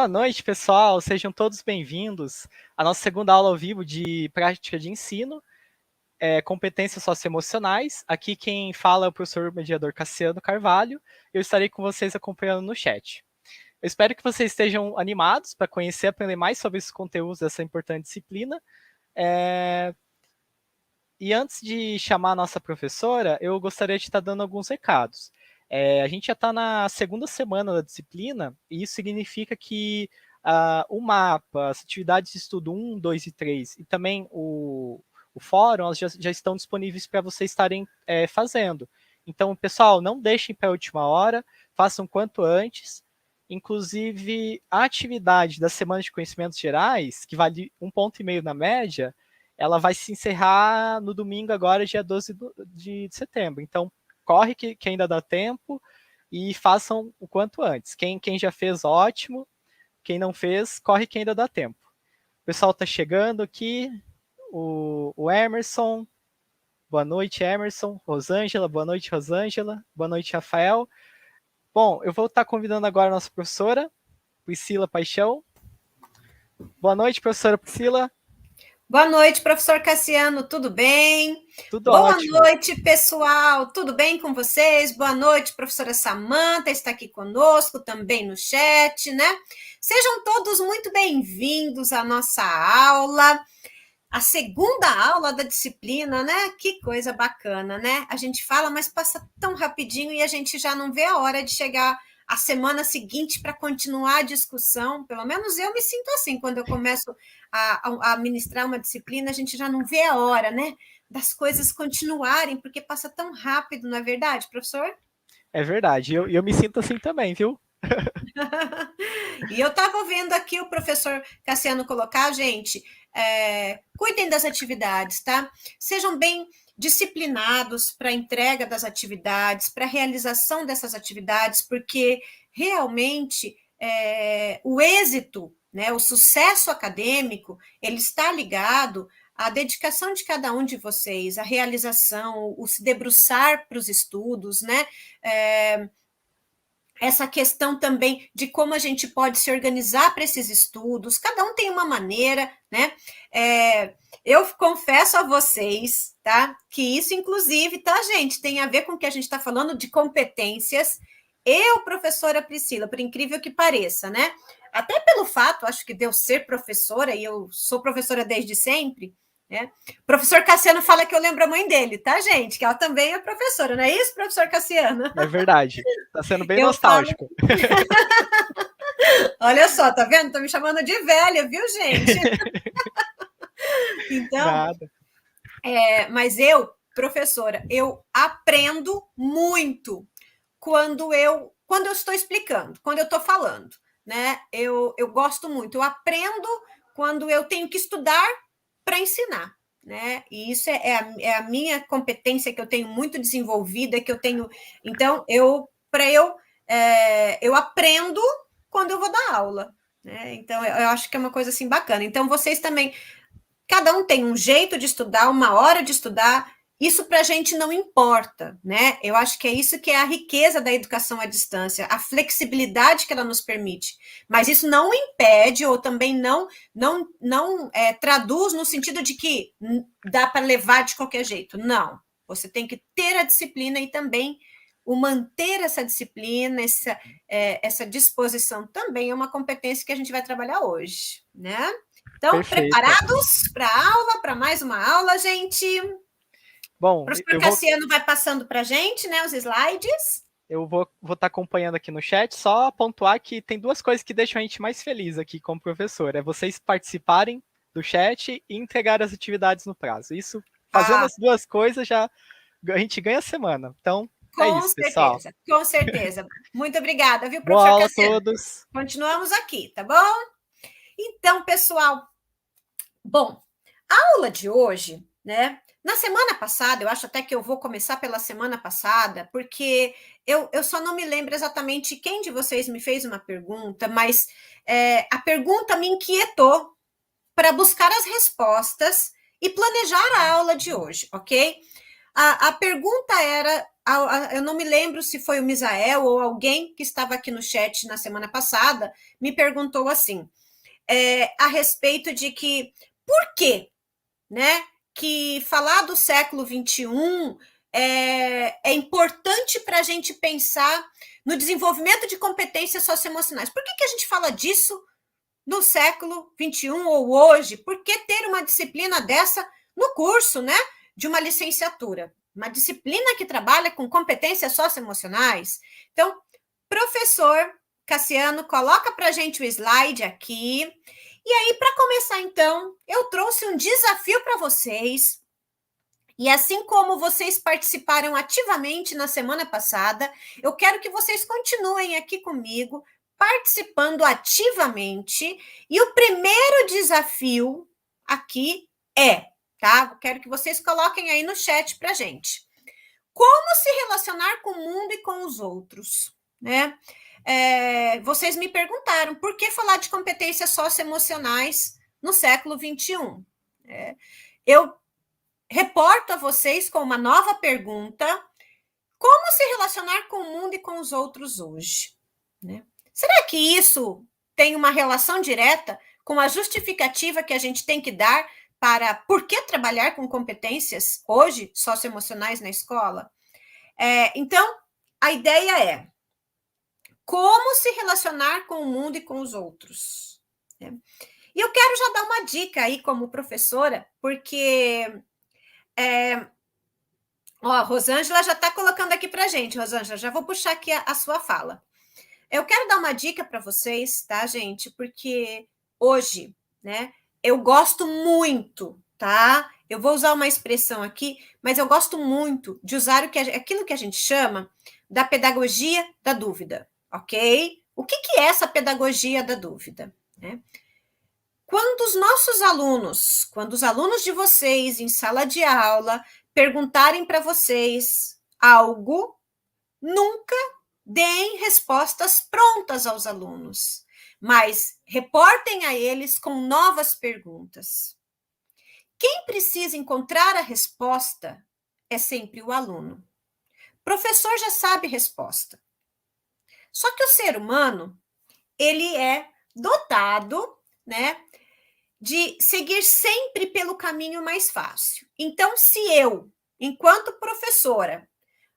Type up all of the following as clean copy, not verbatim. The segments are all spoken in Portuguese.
Boa noite, pessoal. Sejam todos bem-vindos à nossa segunda aula ao vivo de prática de ensino, competências socioemocionais. Aqui quem fala é o professor mediador Cassiano Carvalho. Eu estarei com vocês acompanhando no chat. Eu espero que vocês estejam animados para conhecer e aprender mais sobre os conteúdos dessa importante disciplina. E antes de chamar a nossa professora, eu gostaria de estar dando alguns recados. A gente já está na segunda semana da disciplina, e isso significa que o mapa, as atividades de estudo 1, 2 e 3, e também o fórum, elas já estão disponíveis para vocês estarem fazendo. Então, pessoal, não deixem para a última hora, façam quanto antes. Inclusive, a atividade da Semana de Conhecimentos Gerais, que vale 1,5 ponto na média, ela vai se encerrar no domingo agora, dia 12 de setembro. Então, corre que ainda dá tempo e façam o quanto antes. Quem já fez, ótimo. Quem não fez, corre que ainda dá tempo. O pessoal está chegando aqui. O Emerson. Boa noite, Emerson. Rosângela. Boa noite, Rosângela. Boa noite, Rafael. Bom, eu vou estar convidando agora a nossa professora, Priscila Paixão. Boa noite, professora Priscila. Boa noite, professor Cassiano, tudo bem? Tudo ótimo. Boa noite, pessoal, tudo bem com vocês? Boa noite, professora Samanta, está aqui conosco também no chat, né? Sejam todos muito bem-vindos à nossa aula, a segunda aula da disciplina, né? Que coisa bacana, né? A gente fala, mas passa tão rapidinho e a gente já não vê a hora de chegar a semana seguinte para continuar a discussão. Pelo menos eu me sinto assim, quando eu começo a ministrar uma disciplina, a gente já não vê a hora, né, das coisas continuarem, porque passa tão rápido, não é verdade, professor? É verdade, eu me sinto assim também, viu? E eu estava vendo aqui o professor Cassiano colocar, gente, cuidem das atividades, tá? Sejam bem disciplinados para a entrega das atividades, para a realização dessas atividades, porque realmente o êxito, né, o sucesso acadêmico, ele está ligado à dedicação de cada um de vocês, à realização, o se debruçar para os estudos, né? Essa questão também de como a gente pode se organizar para esses estudos, cada um tem uma maneira, né? Eu confesso a vocês, tá? Que isso, inclusive, tá, gente, tem a ver com o que a gente está falando de competências. Eu, professora Priscila, por incrível que pareça, né? Até pelo fato, acho que de eu ser professora, e eu sou professora desde sempre, né? O professor Cassiano fala que eu lembro a mãe dele, tá, gente? Que ela também é professora, não é isso, professor Cassiano? É verdade. Tá sendo bem Eu nostálgico. Olha só, tá vendo? Tô me chamando de velha, viu, gente? Então, Nada. Mas eu, professora, eu aprendo muito quando eu estou explicando, quando eu estou falando, né? Eu gosto muito, eu aprendo quando eu tenho que estudar para ensinar, né? E isso é a minha competência que eu tenho muito desenvolvida, que eu tenho. Então, eu aprendo quando eu vou dar aula, né? Então, eu acho que é uma coisa assim bacana. Então, vocês também, cada um tem um jeito de estudar, uma hora de estudar. Isso para a gente não importa, né? Eu acho que é isso que é a riqueza da educação à distância, a flexibilidade que ela nos permite. Mas isso não impede ou também não traduz no sentido de que dá para levar de qualquer jeito. Não. Você tem que ter a disciplina e também o manter essa disciplina, essa disposição também é uma competência que a gente vai trabalhar hoje, né? Então, Perfeito. preparados para a aula, para mais uma aula, gente? Bom, o professor Cassiano vai passando para a gente, né, os slides. Eu vou estar acompanhando aqui no chat, só pontuar que tem duas coisas que deixam a gente mais feliz aqui como professor. É vocês participarem do chat e entregar as atividades no prazo. Isso, fazendo as duas coisas, já a gente ganha a semana. Então, é isso, pessoal. Com certeza. Muito obrigada, viu, Boa professor aula Cassiano? a todos. Continuamos aqui, tá bom? Então, pessoal, bom, a aula de hoje, né? Na semana passada, eu acho até que eu vou começar pela semana passada, porque eu só não me lembro exatamente quem de vocês me fez uma pergunta, mas a pergunta me inquietou para buscar as respostas e planejar a aula de hoje, ok? A pergunta era eu não me lembro se foi o Misael ou alguém que estava aqui no chat na semana passada, me perguntou assim, a respeito de que, por quê, né, que falar do século XXI é importante para a gente pensar no desenvolvimento de competências socioemocionais. Por que a gente fala disso no século XXI ou hoje? Por que ter uma disciplina dessa no curso, né, de uma licenciatura? Uma disciplina que trabalha com competências socioemocionais. Então, professor Cassiano, coloca para a gente o slide aqui. E aí, para começar, então, eu trouxe um desafio para vocês. E assim como vocês participaram ativamente na semana passada, eu quero que vocês continuem aqui comigo, participando ativamente. E o primeiro desafio aqui tá? Eu quero que vocês coloquem aí no chat para gente. Como se relacionar com o mundo e com os outros, né? Vocês me perguntaram por que falar de competências socioemocionais no século XXI. Eu reporto a vocês com uma nova pergunta: como se relacionar com o mundo e com os outros hoje? Né? Será que isso tem uma relação direta com a justificativa que a gente tem que dar para por que trabalhar com competências hoje socioemocionais na escola? Então, a ideia é como se relacionar com o mundo e com os outros. Né? E eu quero já dar uma dica aí como professora, porque a Rosângela já está colocando aqui para a gente. Rosângela, já vou puxar aqui a sua fala. Eu quero dar uma dica para vocês, tá, gente? Porque hoje, né, eu gosto muito, tá? Eu vou usar uma expressão aqui, mas eu gosto muito de usar aquilo que a gente chama da pedagogia da dúvida, ok? O que é essa pedagogia da dúvida? Né? Quando os alunos de vocês em sala de aula perguntarem para vocês algo, nunca deem respostas prontas aos alunos, mas reportem a eles com novas perguntas. Quem precisa encontrar a resposta é sempre o aluno. O professor já sabe a resposta. Só que o ser humano, ele é dotado, né, de seguir sempre pelo caminho mais fácil. Então, se eu, enquanto professora,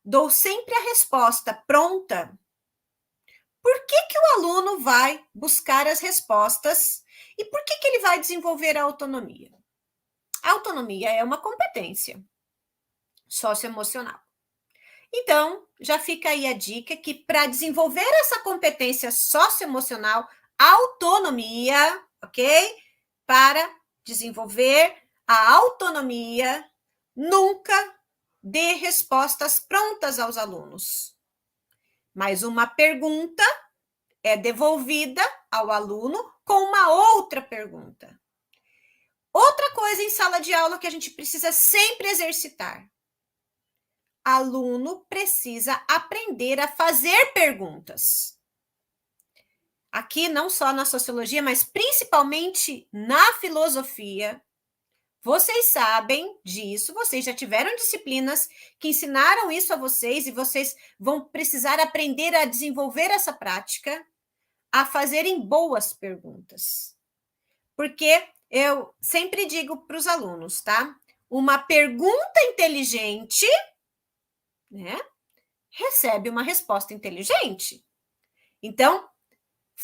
dou sempre a resposta pronta, por que o aluno vai buscar as respostas e por que ele vai desenvolver a autonomia? A autonomia é uma competência socioemocional. Então, já fica aí a dica que para desenvolver essa competência socioemocional, autonomia, ok? Para desenvolver a autonomia, nunca dê respostas prontas aos alunos. Mas uma pergunta é devolvida ao aluno com uma outra pergunta. Outra coisa em sala de aula que a gente precisa sempre exercitar. Aluno precisa aprender a fazer perguntas. Aqui, não só na sociologia, mas principalmente na filosofia, vocês sabem disso, vocês já tiveram disciplinas que ensinaram isso a vocês e vocês vão precisar aprender a desenvolver essa prática, a fazerem boas perguntas. Porque eu sempre digo para os alunos, tá? Uma pergunta inteligente, né, recebe uma resposta inteligente. Então,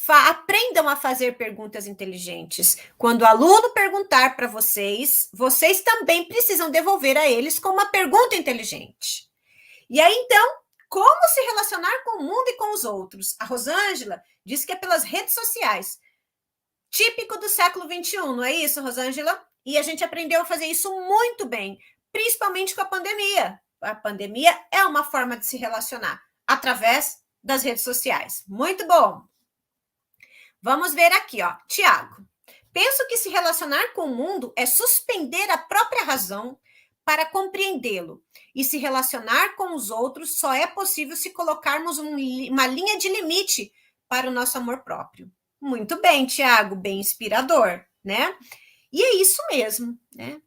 aprendam a fazer perguntas inteligentes. Quando o aluno perguntar para vocês, vocês também precisam devolver a eles com uma pergunta inteligente. E aí, então, como se relacionar com o mundo e com os outros? A Rosângela disse que é pelas redes sociais. Típico do século XXI, não é isso, Rosângela? E a gente aprendeu a fazer isso muito bem, principalmente com a pandemia. A pandemia é uma forma de se relacionar através das redes sociais. Muito bom. Vamos ver aqui, ó. Tiago. Penso que se relacionar com o mundo é suspender a própria razão para compreendê-lo. E se relacionar com os outros só é possível se colocarmos uma linha de limite para o nosso amor próprio. Muito bem, Tiago, bem inspirador, né? E é isso mesmo, né?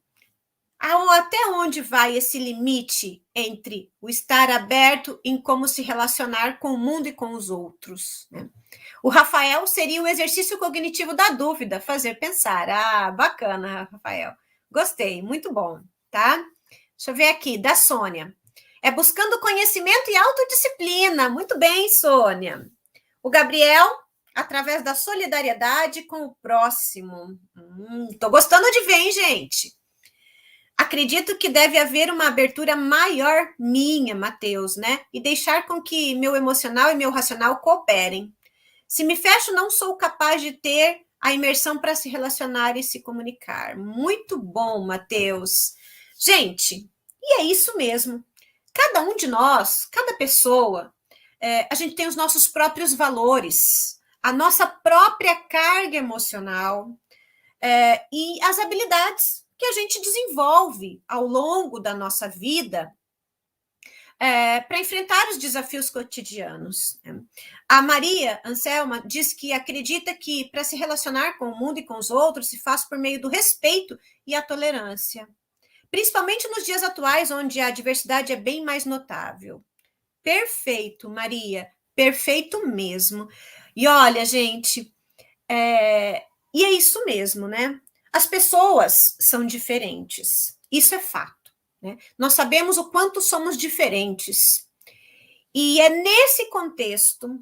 Até onde vai esse limite entre o estar aberto em como se relacionar com o mundo e com os outros, né? O Rafael seria o exercício cognitivo da dúvida, fazer pensar. Ah, bacana, Rafael. Gostei, muito bom, tá? Deixa eu ver aqui, da Sônia. É buscando conhecimento e autodisciplina. Muito bem, Sônia. O Gabriel, através da solidariedade com o próximo. Tô gostando de ver, hein, gente? Acredito que deve haver uma abertura maior minha, Matheus, né? E deixar com que meu emocional e meu racional cooperem. Se me fecho, não sou capaz de ter a imersão para se relacionar e se comunicar. Muito bom, Matheus. Gente, e é isso mesmo. Cada um de nós, cada pessoa, a gente tem os nossos próprios valores, a nossa própria carga emocional e as habilidades que a gente desenvolve ao longo da nossa vida para enfrentar os desafios cotidianos. A Maria Anselma diz que acredita que para se relacionar com o mundo e com os outros se faz por meio do respeito e a tolerância, principalmente nos dias atuais, onde a diversidade é bem mais notável. Perfeito, Maria, perfeito mesmo. E olha, gente, e é isso mesmo, né? As pessoas são diferentes, isso é fato. Né? Nós sabemos o quanto somos diferentes. E é nesse contexto,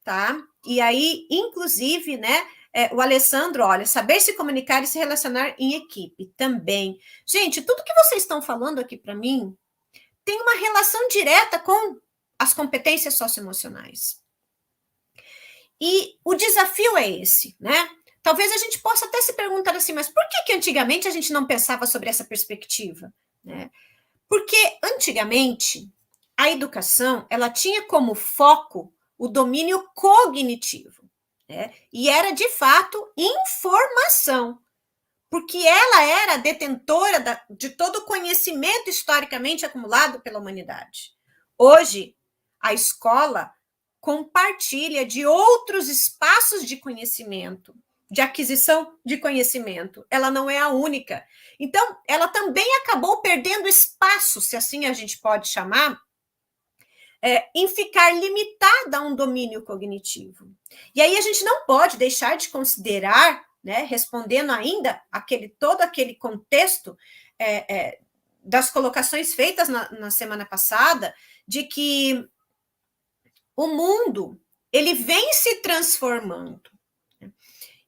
tá? E aí, inclusive, né? O Alessandro, olha, saber se comunicar e se relacionar em equipe também. Gente, tudo que vocês estão falando aqui para mim tem uma relação direta com as competências socioemocionais. E o desafio é esse, né? Talvez a gente possa até se perguntar assim, mas por que antigamente a gente não pensava sobre essa perspectiva? Né? Porque antigamente a educação ela tinha como foco o domínio cognitivo, né? E era de fato informação, porque ela era detentora de todo o conhecimento historicamente acumulado pela humanidade. Hoje, a escola compartilha de outros espaços de conhecimento, de aquisição de conhecimento. Ela não é a única. Então, ela também acabou perdendo espaço, se assim a gente pode chamar, em ficar limitada a um domínio cognitivo. E aí a gente não pode deixar de considerar, né, respondendo ainda todo aquele contexto das colocações feitas na semana passada, de que o mundo ele vem se transformando.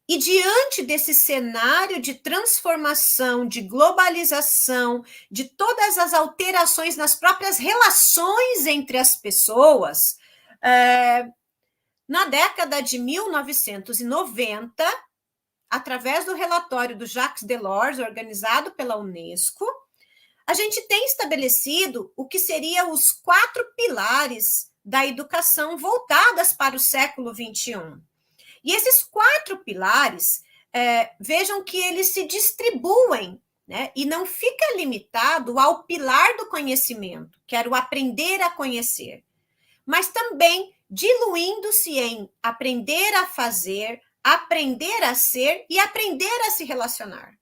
E diante desse cenário de transformação, de globalização, de todas as alterações nas próprias relações entre as pessoas, na década de 1990, através do relatório do Jacques Delors, organizado pela Unesco, a gente tem estabelecido o que seriam os 4 pilares da educação voltadas para o século XXI. E esses 4 pilares, vejam que eles se distribuem, né? E não fica limitado ao pilar do conhecimento, que era o aprender a conhecer, mas também diluindo-se em aprender a fazer, aprender a ser e aprender a se relacionar.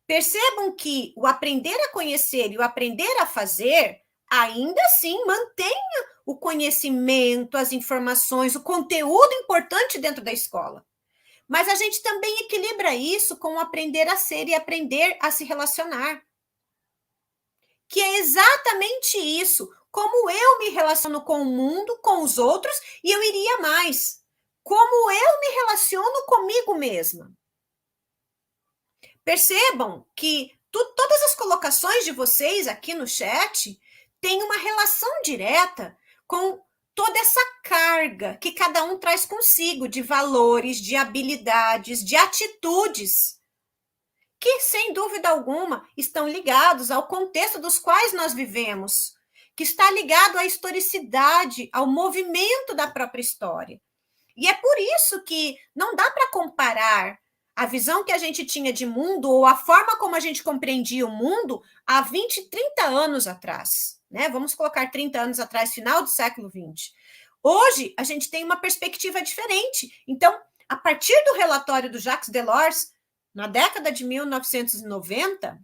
Percebam que o aprender a conhecer e o aprender a fazer ainda assim mantém o conhecimento, as informações, o conteúdo importante dentro da escola. Mas a gente também equilibra isso com o aprender a ser e aprender a se relacionar. Que é exatamente isso. Como eu me relaciono com o mundo, com os outros, e eu iria mais. Como eu me relaciono comigo mesma. Percebam que todas as colocações de vocês aqui no chat têm uma relação direta com toda essa carga que cada um traz consigo de valores, de habilidades, de atitudes, que, sem dúvida alguma, estão ligados ao contexto dos quais nós vivemos, que está ligado à historicidade, ao movimento da própria história. E é por isso que não dá para comparar a visão que a gente tinha de mundo ou a forma como a gente compreendia o mundo há 20, 30 anos atrás. Né? Vamos colocar 30 anos atrás, final do século XX. Hoje, a gente tem uma perspectiva diferente. Então, a partir do relatório do Jacques Delors, na década de 1990,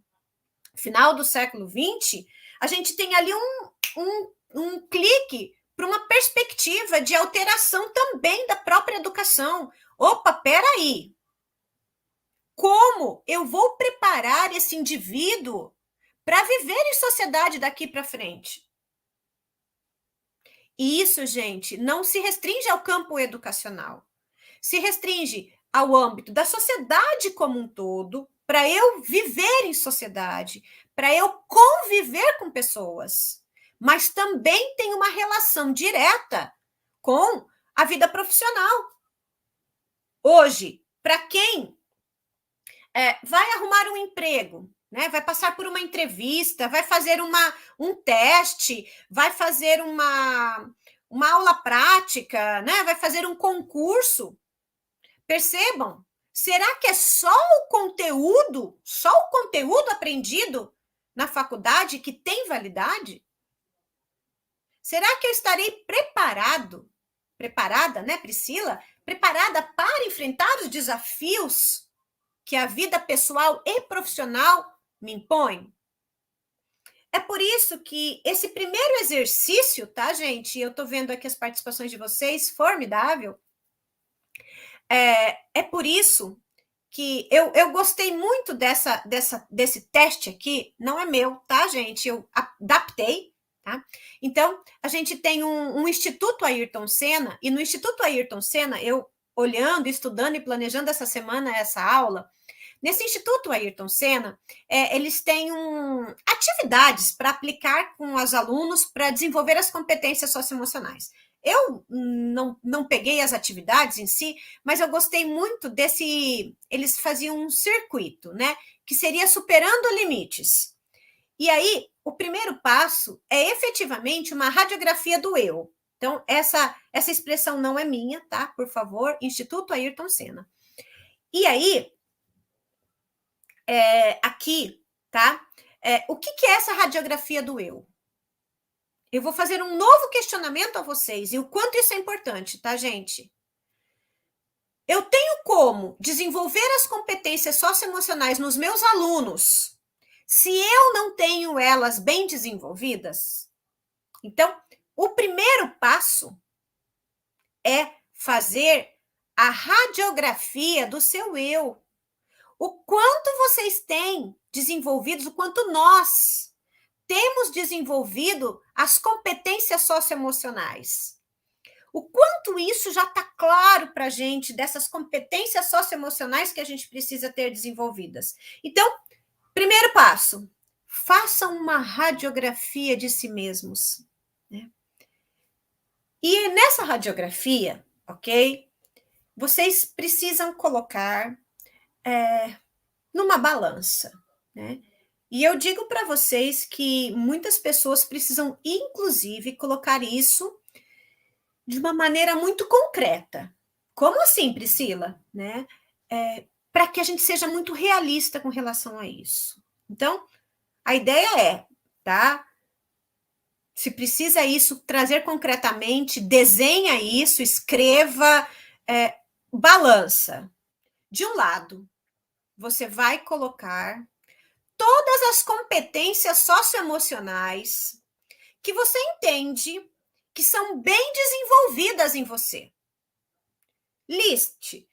final do século XX, a gente tem ali um clique para uma perspectiva de alteração também da própria educação. Opa, peraí! Como eu vou preparar esse indivíduo para viver em sociedade daqui para frente? E isso, gente, não se restringe ao campo educacional. Se restringe ao âmbito da sociedade como um todo, para eu viver em sociedade, para eu conviver com pessoas, mas também tem uma relação direta com a vida profissional. Hoje, para quem vai arrumar um emprego, né? Vai passar por uma entrevista, vai fazer um teste, vai fazer uma aula prática, né? Vai fazer um concurso. Percebam, será que é só o conteúdo aprendido na faculdade que tem validade? Será que eu estarei preparada, né, Priscila? Preparada para enfrentar os desafios que a vida pessoal e profissional me impõe? É por isso que esse primeiro exercício, tá, gente? Eu tô vendo aqui as participações de vocês, formidável. É por isso que eu gostei muito desse teste aqui. Não é meu, tá, gente? Eu adaptei, tá? Então, a gente tem um Instituto Ayrton Senna, e no Instituto Ayrton Senna, eu olhando, estudando e planejando essa semana essa aula, nesse Instituto Ayrton Senna, eles têm atividades para aplicar com os alunos para desenvolver as competências socioemocionais. Eu não peguei as atividades em si, mas eu gostei muito desse. Eles faziam um circuito, né? Que seria superando limites. E aí, o primeiro passo é efetivamente uma radiografia do eu. Então, essa expressão não é minha, tá? Por favor, Instituto Ayrton Senna. E aí, aqui, tá? O que é essa radiografia do eu? Eu vou fazer um novo questionamento a vocês, e o quanto isso é importante, tá, gente? Eu tenho como desenvolver as competências socioemocionais nos meus alunos se eu não tenho elas bem desenvolvidas? Então, o primeiro passo é fazer a radiografia do seu eu. O quanto vocês têm desenvolvidos, o quanto nós temos desenvolvido as competências socioemocionais. O quanto isso já está claro para a gente, dessas competências socioemocionais que a gente precisa ter desenvolvidas. Então, primeiro passo, façam uma radiografia de si mesmos. Né? E nessa radiografia, ok? Vocês precisam colocar numa balança, né? E eu digo para vocês que muitas pessoas precisam, inclusive, colocar isso de uma maneira muito concreta. Como assim, Priscila? Né? Para que a gente seja muito realista com relação a isso. Então, a ideia é, tá? Se precisa isso, trazer concretamente, desenha isso, escreva, balança. De um lado, você vai colocar todas as competências socioemocionais que você entende que são bem desenvolvidas em você. Liste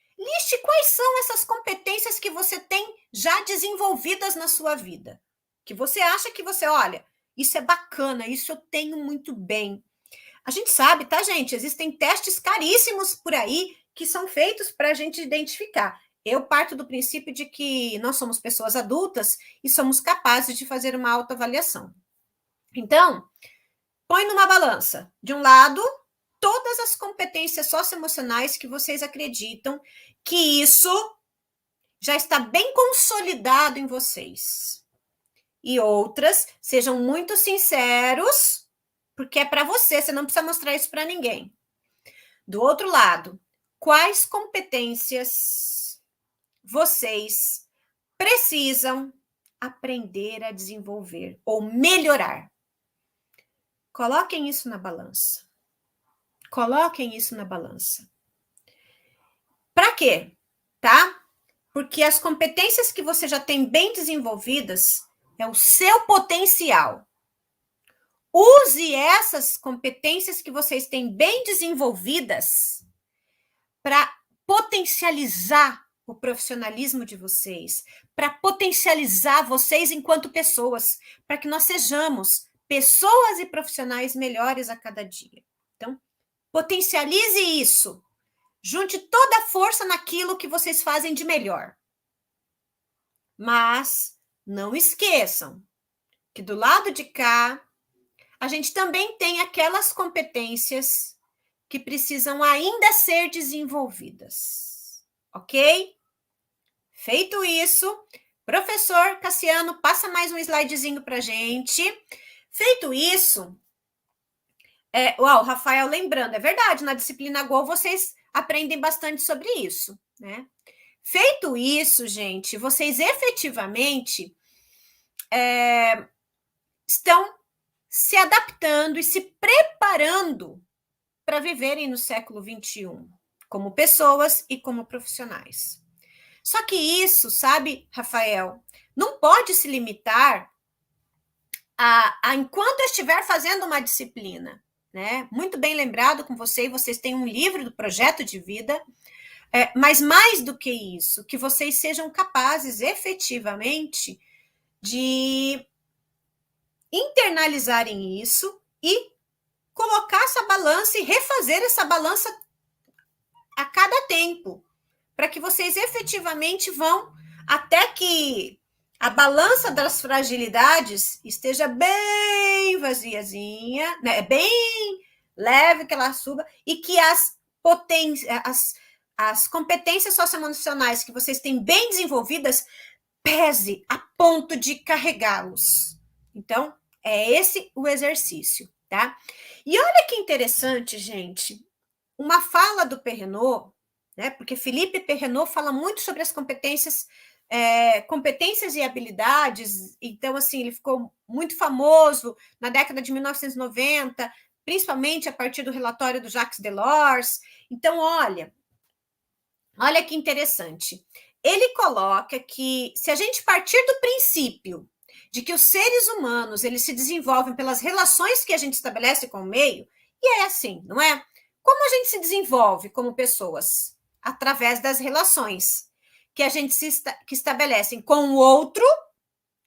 quais são essas competências que você tem já desenvolvidas na sua vida. Que você acha que olha, isso é bacana, isso eu tenho muito bem. A gente sabe, tá, gente? Existem testes caríssimos por aí que são feitos para a gente identificar. Eu parto do princípio de que nós somos pessoas adultas e somos capazes de fazer uma autoavaliação. Então, põe numa balança. De um lado, todas as competências socioemocionais que vocês acreditam que isso já está bem consolidado em vocês. E outras, sejam muito sinceros, porque é para você não precisa mostrar isso para ninguém. Do outro lado, quais competências vocês precisam aprender a desenvolver ou melhorar? Coloquem isso na balança. Coloquem isso na balança. Para quê? Tá? Porque as competências que você já tem bem desenvolvidas é o seu potencial. Use essas competências que vocês têm bem desenvolvidas para potencializar o profissionalismo de vocês, para potencializar vocês enquanto pessoas, para que nós sejamos pessoas e profissionais melhores a cada dia. Então, potencialize isso. Junte toda a força naquilo que vocês fazem de melhor. Mas não esqueçam que do lado de cá, a gente também tem aquelas competências que precisam ainda ser desenvolvidas. Ok? Feito isso, professor Cassiano, passa mais um slidezinho para a gente. Feito isso, Rafael, lembrando, é verdade, na disciplina Go vocês aprendem bastante sobre isso, né? Feito isso, gente, vocês efetivamente estão se adaptando e se preparando para viverem no século XXI, como pessoas e como profissionais. Só que isso, sabe, Rafael, não pode se limitar a enquanto eu estiver fazendo uma disciplina, né? Muito bem lembrado com vocês têm um livro do projeto de vida, mas mais do que isso, que vocês sejam capazes efetivamente de internalizarem isso e colocar essa balança e refazer essa balança a cada tempo, para que vocês efetivamente vão até que a balança das fragilidades esteja bem vaziazinha, né? Bem leve, que ela suba, e que as competências socioemocionais que vocês têm bem desenvolvidas pese a ponto de carregá-los. Então, é esse o exercício, tá? E olha que interessante, gente, uma fala do Perrenot, né? Porque Philippe Perrenot fala muito sobre as competências e habilidades. Então, assim, ele ficou muito famoso na década de 1990, principalmente a partir do relatório do Jacques Delors. Então, olha que interessante. Ele coloca que se a gente partir do princípio de que os seres humanos eles se desenvolvem pelas relações que a gente estabelece com o meio, e é assim, não é? Como a gente se desenvolve como pessoas? Através das relações que a gente que estabelecem com o outro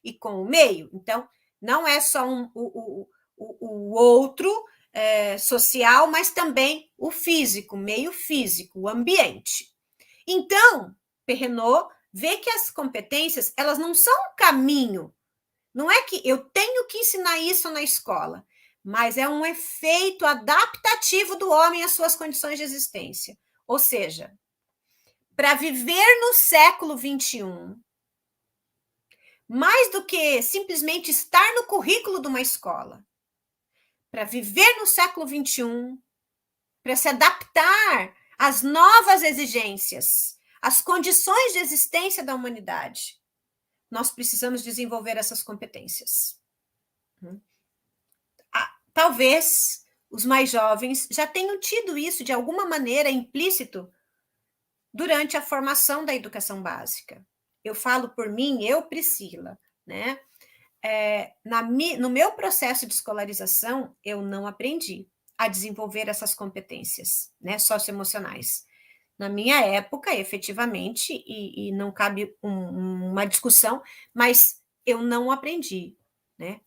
e com o meio. Então, não é só o outro social, mas também o físico, o meio físico, o ambiente. Então, Perrenot vê que as competências, elas não são um caminho. Não é que eu tenho que ensinar isso na escola, mas é um efeito adaptativo do homem às suas condições de existência. Ou seja, para viver no século XXI, mais do que simplesmente estar no currículo de uma escola, para viver no século XXI, para se adaptar às novas exigências, às condições de existência da humanidade, nós precisamos desenvolver essas competências. Talvez os mais jovens já tenham tido isso de alguma maneira implícito durante a formação da educação básica. Eu falo por mim, eu, Priscila, né? No meu processo de escolarização, eu não aprendi a desenvolver essas competências, né, socioemocionais. Na minha época, efetivamente, e não cabe uma discussão, mas eu não aprendi, né?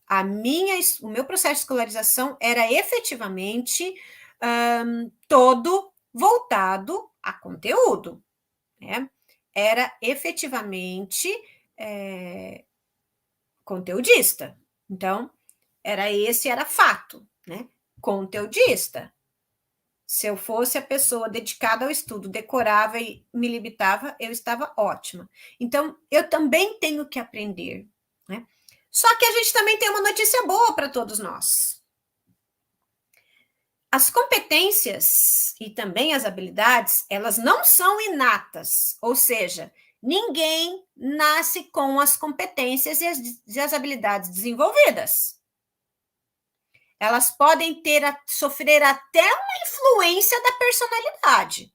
O meu processo de escolarização era efetivamente todo voltado a conteúdo, né? Era efetivamente conteudista. Então, era fato, né? Conteudista. Se eu fosse a pessoa dedicada ao estudo, decorava e me limitava, eu estava ótima. Então, eu também tenho que aprender, né? Só que a gente também tem uma notícia boa para todos nós. As competências e também as habilidades, elas não são inatas, ou seja, ninguém nasce com as competências e as habilidades desenvolvidas. Elas podem sofrer até uma influência da personalidade,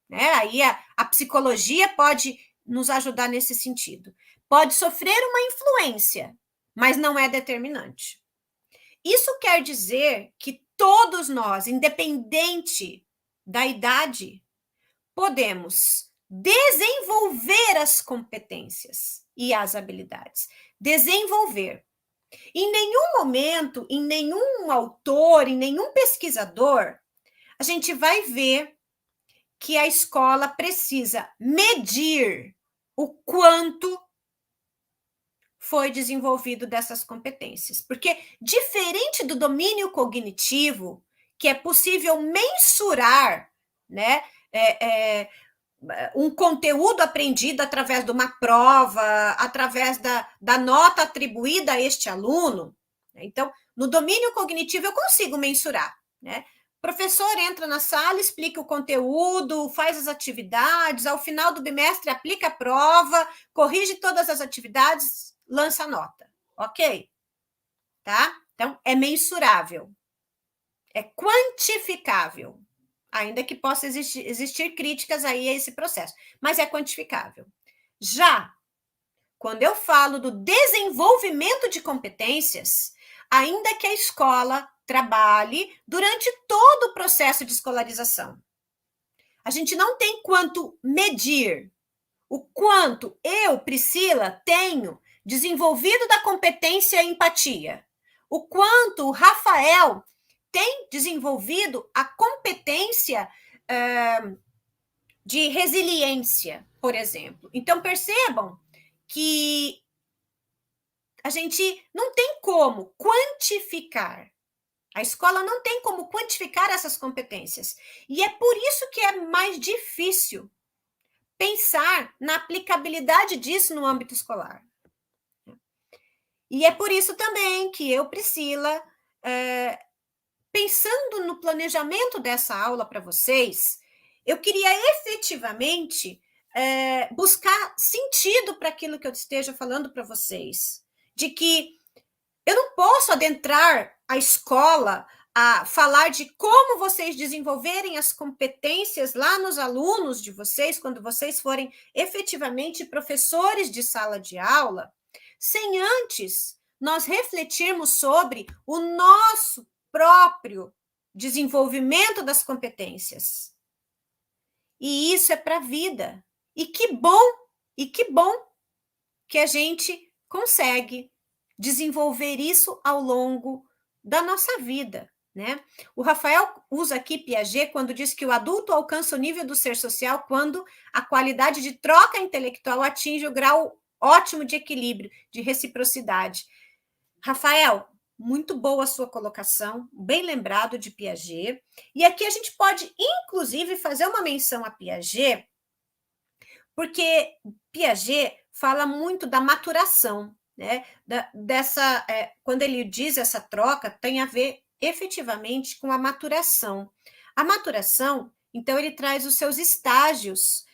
né? Aí a psicologia pode nos ajudar nesse sentido. Pode sofrer uma influência, mas não é determinante. Isso quer dizer que todos nós, independente da idade, podemos desenvolver as competências e as habilidades. Desenvolver. Em nenhum momento, em nenhum autor, em nenhum pesquisador, a gente vai ver que a escola precisa medir o quanto foi desenvolvido dessas competências. Porque, diferente do domínio cognitivo, que é possível mensurar, né, um conteúdo aprendido através de uma prova, através da nota atribuída a este aluno. Então, no domínio cognitivo, eu consigo mensurar, né? O professor entra na sala, explica o conteúdo, faz as atividades, ao final do bimestre aplica a prova, corrige todas as atividades, lança a nota. Ok? Tá? Então, é mensurável. É quantificável. Ainda que possa existir críticas aí a esse processo, mas é quantificável. Já quando eu falo do desenvolvimento de competências, ainda que a escola trabalhe durante todo o processo de escolarização, a gente não tem quanto medir o quanto eu, Priscila, tenho desenvolvido da competência empatia, o quanto o Rafael tem desenvolvido a competência de resiliência, por exemplo. Então, percebam que a gente não tem como quantificar. A escola não tem como quantificar essas competências. E é por isso que é mais difícil pensar na aplicabilidade disso no âmbito escolar. E é por isso também que eu, Priscila, pensando no planejamento dessa aula para vocês, eu queria efetivamente buscar sentido para aquilo que eu esteja falando para vocês. De que eu não posso adentrar a escola a falar de como vocês desenvolverem as competências lá nos alunos de vocês, quando vocês forem efetivamente professores de sala de aula, sem antes nós refletirmos sobre o nosso próprio desenvolvimento das competências. E isso é para a vida. E que bom que a gente consegue desenvolver isso ao longo da nossa vida, né? O Rafael usa aqui Piaget quando diz que o adulto alcança o nível do ser social quando a qualidade de troca intelectual atinge o grau ótimo de equilíbrio, de reciprocidade. Rafael, muito boa a sua colocação, bem lembrado de Piaget. E aqui a gente pode, inclusive, fazer uma menção a Piaget, porque Piaget fala muito da maturação, né? Quando ele diz essa troca, tem a ver efetivamente com a maturação. A maturação, então, ele traz os seus estágios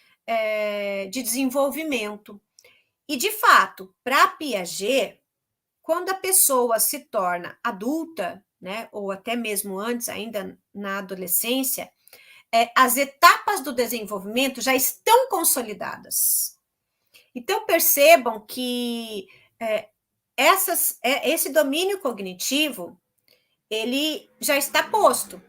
de desenvolvimento. E, de fato, para Piaget, quando a pessoa se torna adulta, né, ou até mesmo antes, ainda na adolescência, as etapas do desenvolvimento já estão consolidadas. Então, percebam que esse domínio cognitivo, ele já está posto,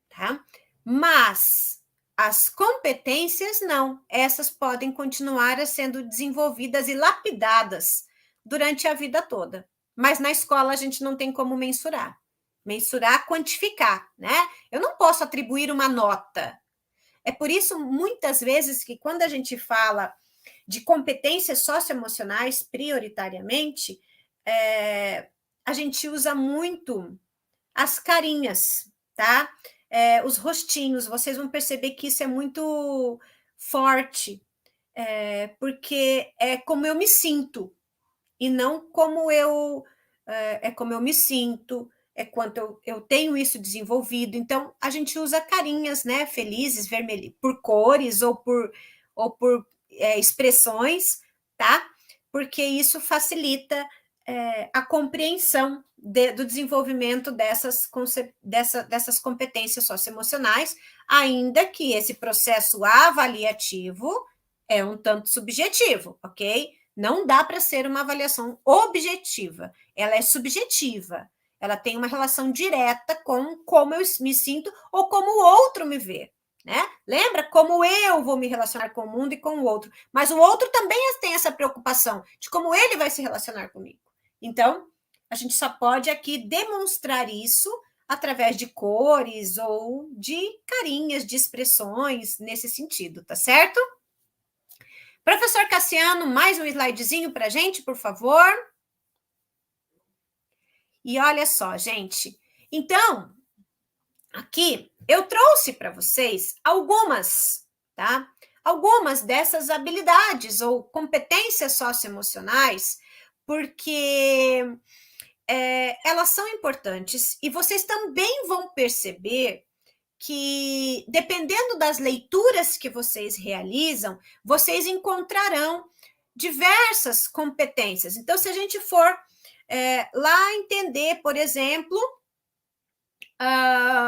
tá? Mas as competências não, essas podem continuar sendo desenvolvidas e lapidadas durante a vida toda. Mas na escola a gente não tem como mensurar. Mensurar, quantificar, né? Eu não posso atribuir uma nota. É por isso, muitas vezes, que quando a gente fala de competências socioemocionais, prioritariamente, a gente usa muito as carinhas, tá? Os rostinhos, vocês vão perceber que isso é muito forte, porque é como eu me sinto, e não como como eu me sinto, quanto eu tenho isso desenvolvido. Então, a gente usa carinhas, né, felizes, vermelhas, por cores ou por expressões, tá? Porque isso facilita a compreensão do desenvolvimento dessas competências socioemocionais, ainda que esse processo avaliativo é um tanto subjetivo, ok? Não dá para ser uma avaliação objetiva, ela é subjetiva. Ela tem uma relação direta com como eu me sinto ou como o outro me vê. Né? Lembra como eu vou me relacionar com o mundo e com o outro, mas o outro também tem essa preocupação de como ele vai se relacionar comigo. Então, a gente só pode aqui demonstrar isso através de cores ou de carinhas, de expressões nesse sentido, tá certo? Professor Cassiano, mais um slidezinho para a gente, por favor. E olha só, gente. Então, aqui eu trouxe para vocês algumas, tá? Algumas dessas habilidades ou competências socioemocionais, porque elas são importantes e vocês também vão perceber que, dependendo das leituras que vocês realizam, vocês encontrarão diversas competências. Então, se a gente for lá entender, por exemplo,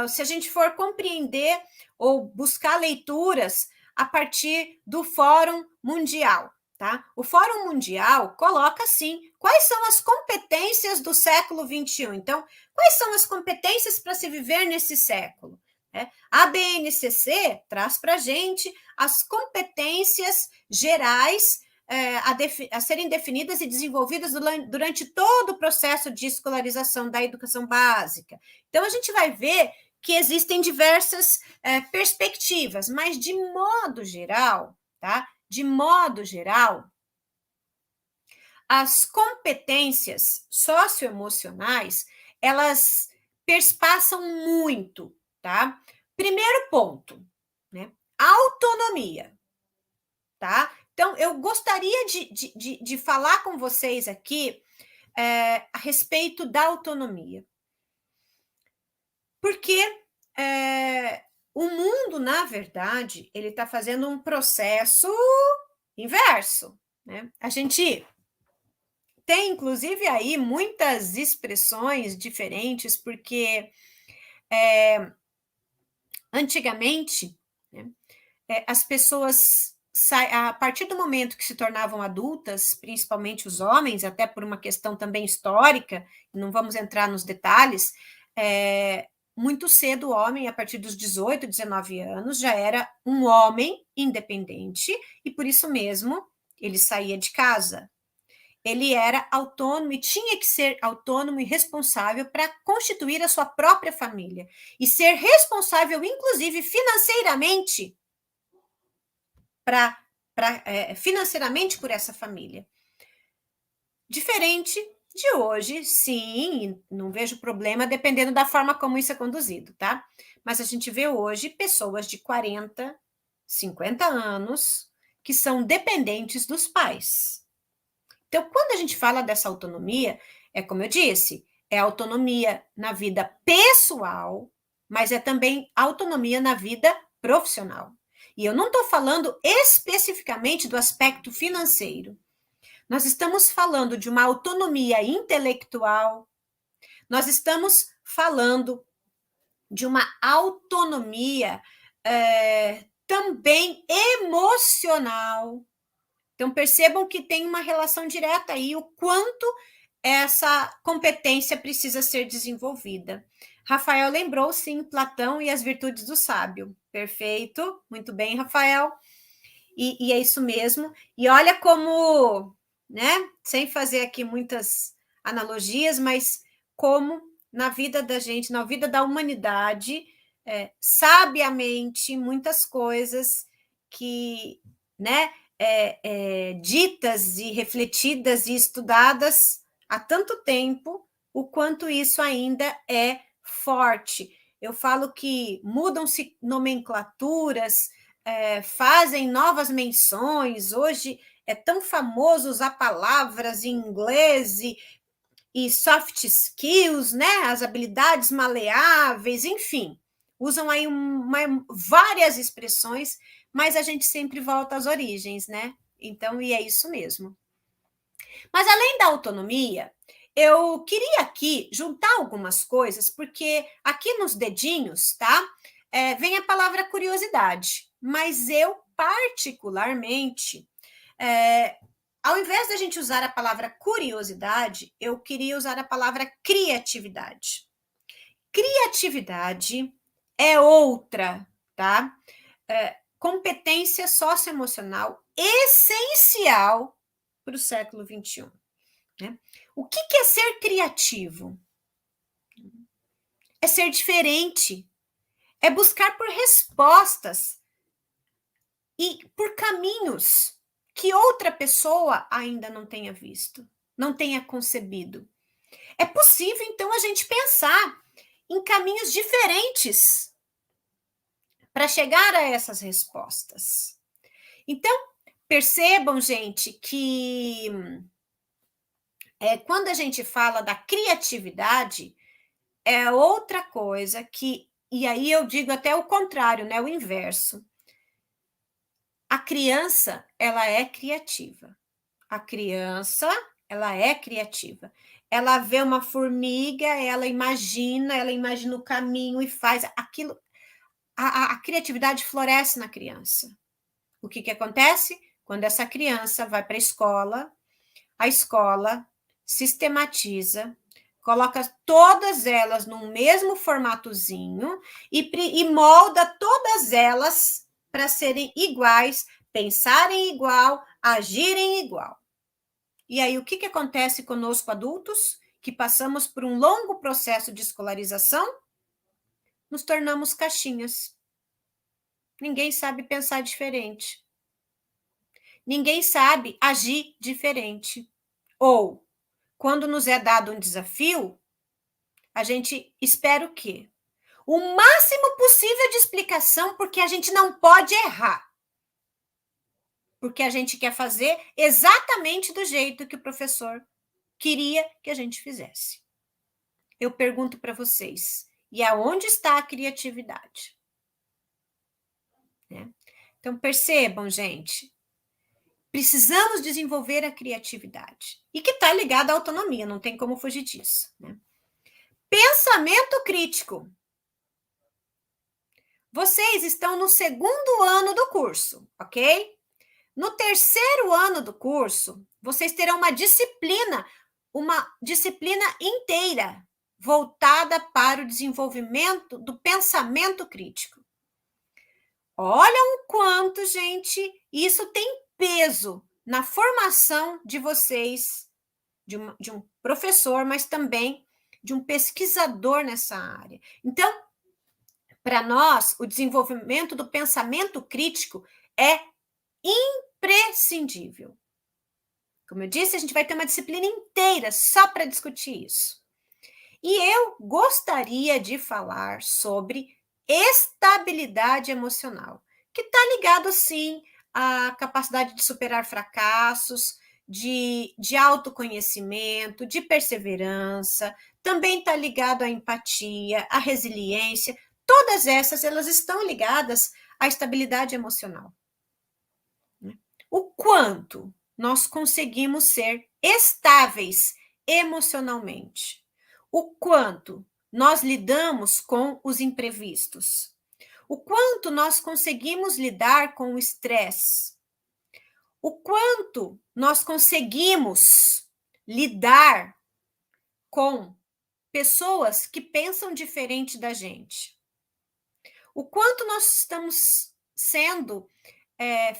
se a gente for compreender ou buscar leituras a partir do Fórum Mundial, tá? O Fórum Mundial coloca, assim, quais são as competências do século XXI. Então, quais são as competências para se viver nesse século? A BNCC traz para a gente as competências gerais a serem definidas e desenvolvidas durante todo o processo de escolarização da educação básica. Então, a gente vai ver que existem diversas perspectivas, mas, de modo geral, tá? De modo geral, as competências socioemocionais, elas perspassam muito, tá? Primeiro ponto, né? Autonomia, tá? Então, eu gostaria de falar com vocês aqui a respeito da autonomia. Porque o mundo, na verdade, ele está fazendo um processo inverso, né? A gente tem, inclusive, aí muitas expressões diferentes, porque antigamente, né, as pessoas, a partir do momento que se tornavam adultas, principalmente os homens, até por uma questão também histórica, não vamos entrar nos detalhes, muito cedo o homem, a partir dos 18, 19 anos, já era um homem independente, e por isso mesmo ele saía de casa. Ele era autônomo e tinha que ser autônomo e responsável para constituir a sua própria família e ser responsável, inclusive financeiramente, financeiramente por essa família. Diferente de hoje, sim, não vejo problema, dependendo da forma como isso é conduzido, tá? Mas a gente vê hoje pessoas de 40, 50 anos que são dependentes dos pais. Então, quando a gente fala dessa autonomia, é como eu disse, é autonomia na vida pessoal, mas é também autonomia na vida profissional. E eu não estou falando especificamente do aspecto financeiro. Nós estamos falando de uma autonomia intelectual, nós estamos falando de uma autonomia também emocional. Então, percebam que tem uma relação direta aí, o quanto essa competência precisa ser desenvolvida. Rafael lembrou, sim, Platão e as virtudes do sábio. Perfeito, muito bem, Rafael. E é isso mesmo. E olha como, né, sem fazer aqui muitas analogias, mas como na vida da gente, na vida da humanidade, sabiamente, muitas coisas que, né, ditas e refletidas e estudadas há tanto tempo, o quanto isso ainda é forte. Eu falo que mudam-se nomenclaturas, fazem novas menções, hoje é tão famoso usar palavras em inglês e soft skills, né? As habilidades maleáveis, enfim, usam aí várias expressões, mas a gente sempre volta às origens, né? Então, e é isso mesmo. Mas além da autonomia, eu queria aqui juntar algumas coisas, porque aqui nos dedinhos, tá? Vem a palavra curiosidade, mas eu, particularmente, ao invés da gente usar a palavra curiosidade, eu queria usar a palavra criatividade. Criatividade é outra, tá? Competência socioemocional essencial para o século XXI. Né? O que é ser criativo? É ser diferente, é buscar por respostas e por caminhos que outra pessoa ainda não tenha visto, não tenha concebido. É possível, então, a gente pensar em caminhos diferentes para chegar a essas respostas. Então, percebam, gente, que quando a gente fala da criatividade, é outra coisa que, e aí eu digo até o contrário, né, o inverso. A criança, ela é criativa. A criança, ela é criativa. Ela vê uma formiga, ela imagina o caminho e faz aquilo. A criatividade floresce na criança. O que acontece? Quando essa criança vai para a escola sistematiza, coloca todas elas num mesmo formatozinho e molda todas elas para serem iguais, pensarem igual, agirem igual. E aí, o que acontece conosco adultos, que passamos por um longo processo de escolarização? Nos tornamos caixinhas. Ninguém sabe pensar diferente. Ninguém sabe agir diferente. Ou, quando nos é dado um desafio, a gente espera o quê? O máximo possível de explicação, porque a gente não pode errar. Porque a gente quer fazer exatamente do jeito que o professor queria que a gente fizesse. Eu pergunto para vocês, e aonde está a criatividade? Né? Então, percebam, gente, precisamos desenvolver a criatividade. E que está ligada à autonomia, não tem como fugir disso. Né? Pensamento crítico. Vocês estão no segundo ano do curso, ok? No terceiro ano do curso, vocês terão uma disciplina inteira voltada para o desenvolvimento do pensamento crítico. Olha o quanto, gente, isso tem peso na formação de vocês, de um professor, mas também de um pesquisador nessa área. Então, para nós, o desenvolvimento do pensamento crítico é imprescindível. Como eu disse, a gente vai ter uma disciplina inteira só para discutir isso. E eu gostaria de falar sobre estabilidade emocional, que está ligado, sim, à capacidade de superar fracassos, de autoconhecimento, de perseverança, também está ligado à empatia, à resiliência. Todas essas, elas estão ligadas à estabilidade emocional. O quanto nós conseguimos ser estáveis emocionalmente. O quanto nós lidamos com os imprevistos. O quanto nós conseguimos lidar com o estresse. O quanto nós conseguimos lidar com pessoas que pensam diferente da gente. O quanto nós estamos sendo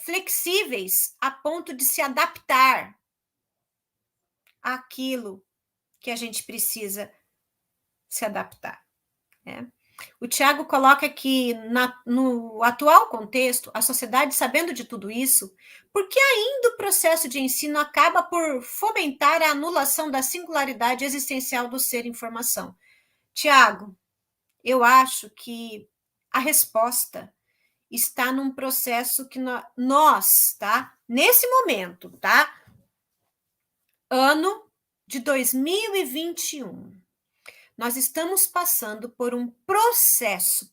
flexíveis a ponto de se adaptar àquilo que a gente precisa se adaptar. Né? O Tiago coloca que no atual contexto, a sociedade, sabendo de tudo isso, porque ainda o processo de ensino acaba por fomentar a anulação da singularidade existencial do ser informação. Tiago, eu acho que a resposta está num processo que nós, tá? Nesse momento, tá? Ano de 2021. Nós estamos passando por um processo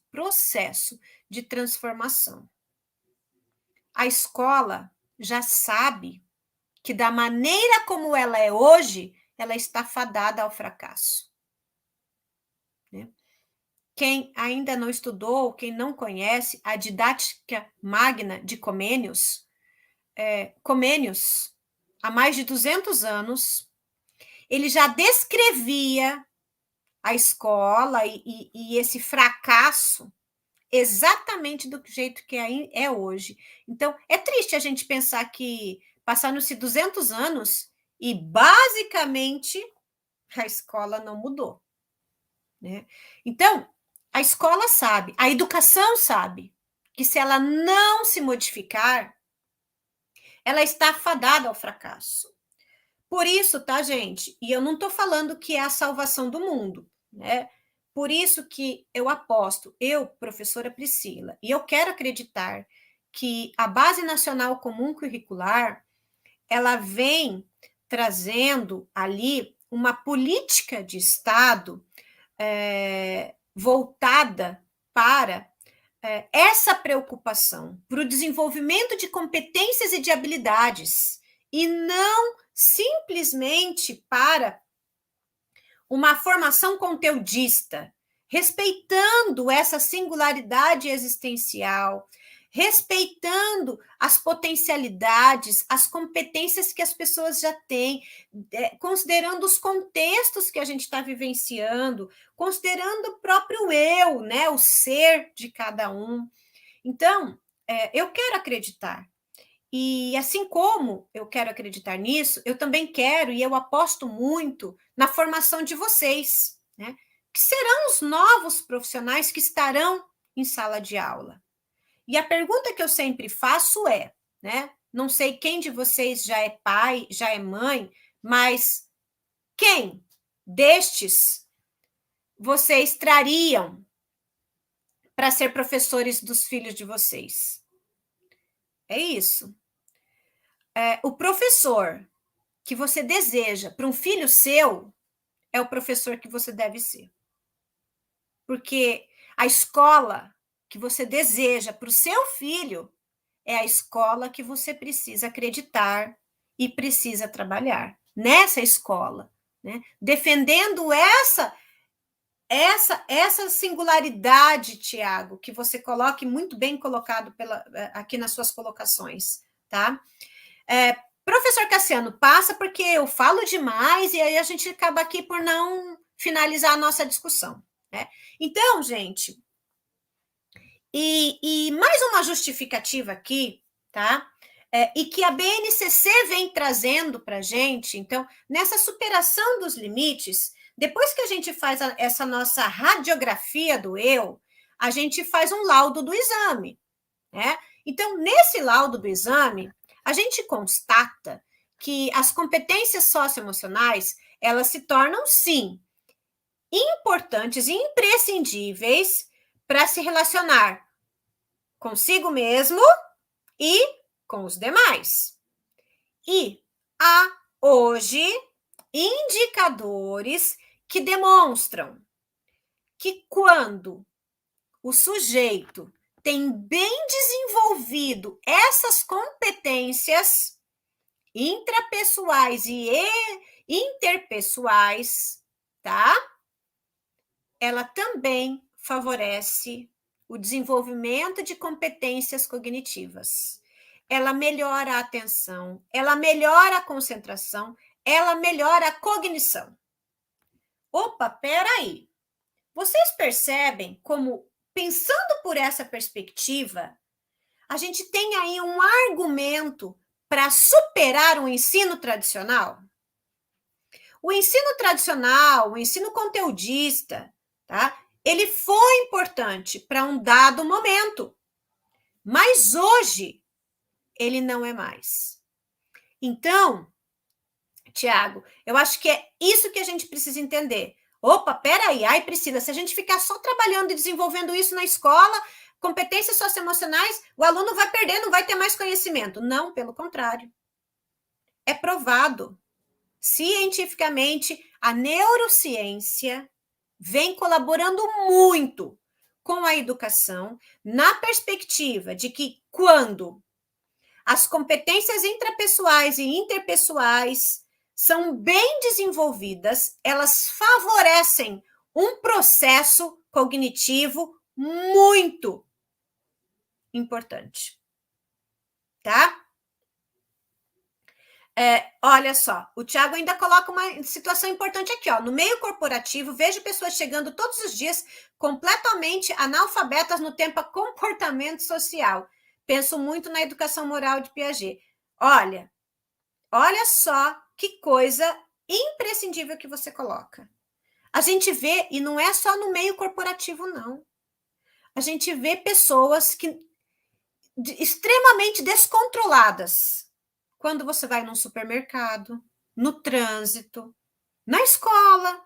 de transformação. A escola já sabe que da maneira como ela é hoje, ela está fadada ao fracasso. Né? Quem ainda não estudou, quem não conhece a didática magna de Comênios, Comênios, há mais de 200 anos, ele já descrevia a escola e esse fracasso exatamente do jeito que é hoje. Então, é triste a gente pensar que passaram-se 200 anos e, basicamente, a escola não mudou, né? Então, a escola sabe, a educação sabe que se ela não se modificar, ela está fadada ao fracasso. Por isso, tá, gente? E eu não estou falando que é a salvação do mundo, né? Por isso que eu aposto, eu, professora Priscila, e eu quero acreditar que a Base Nacional Comum Curricular, ela vem trazendo ali uma política de Estado voltada para essa preocupação, para o desenvolvimento de competências e de habilidades, e não simplesmente para uma formação conteudista, respeitando essa singularidade existencial, respeitando as potencialidades, as competências que as pessoas já têm, considerando os contextos que a gente está vivenciando, considerando o próprio eu, né, o ser de cada um. Então, eu quero acreditar. E assim como eu quero acreditar nisso, eu também quero e eu aposto muito na formação de vocês, né? Que serão os novos profissionais que estarão em sala de aula. E a pergunta que eu sempre faço é, né? Não sei quem de vocês já é pai, já é mãe, mas quem destes vocês trariam para ser professores dos filhos de vocês? É isso. O professor que você deseja para um filho seu é o professor que você deve ser. Porque a escola que você deseja para o seu filho é a escola que você precisa acreditar e precisa trabalhar nessa escola, né? Defendendo essa singularidade, Tiago, que você coloque muito bem colocado aqui nas suas colocações, tá? Professor Cassiano, passa porque eu falo demais e aí a gente acaba aqui por não finalizar a nossa discussão, né? Então, gente, e mais uma justificativa aqui, tá? E que a BNCC vem trazendo para a gente, então, nessa superação dos limites, depois que a gente faz essa nossa radiografia do eu, a gente faz um laudo do exame, né? Então, nesse laudo do exame, a gente constata que as competências socioemocionais, elas se tornam, sim, importantes e imprescindíveis para se relacionar consigo mesmo e com os demais. E há hoje indicadores que demonstram que quando o sujeito tem bem desenvolvido essas competências intrapessoais e interpessoais, tá? Ela também favorece o desenvolvimento de competências cognitivas. Ela melhora a atenção, ela melhora a concentração, ela melhora a cognição. Opa, peraí. Vocês percebem como, pensando por essa perspectiva, a gente tem aí um argumento para superar o ensino tradicional? O ensino tradicional, o ensino conteudista, tá? Ele foi importante para um dado momento, mas hoje ele não é mais. Então, Tiago, eu acho que é isso que a gente precisa entender. Opa, peraí, ai, Priscila, se a gente ficar só trabalhando e desenvolvendo isso na escola, competências socioemocionais, o aluno vai perder, não vai ter mais conhecimento. Não, pelo contrário. É provado cientificamente, a neurociência vem colaborando muito com a educação, na perspectiva de que quando as competências intrapessoais e interpessoais são bem desenvolvidas, elas favorecem um processo cognitivo muito importante, tá? Olha só, o Tiago ainda coloca uma situação importante aqui, ó. No meio corporativo, vejo pessoas chegando todos os dias completamente analfabetas no tema comportamento social. Penso muito na educação moral de Piaget. Olha só que coisa imprescindível que você coloca. A gente vê, e não é só no meio corporativo, não. A gente vê pessoas extremamente descontroladas quando você vai num supermercado, no trânsito, na escola,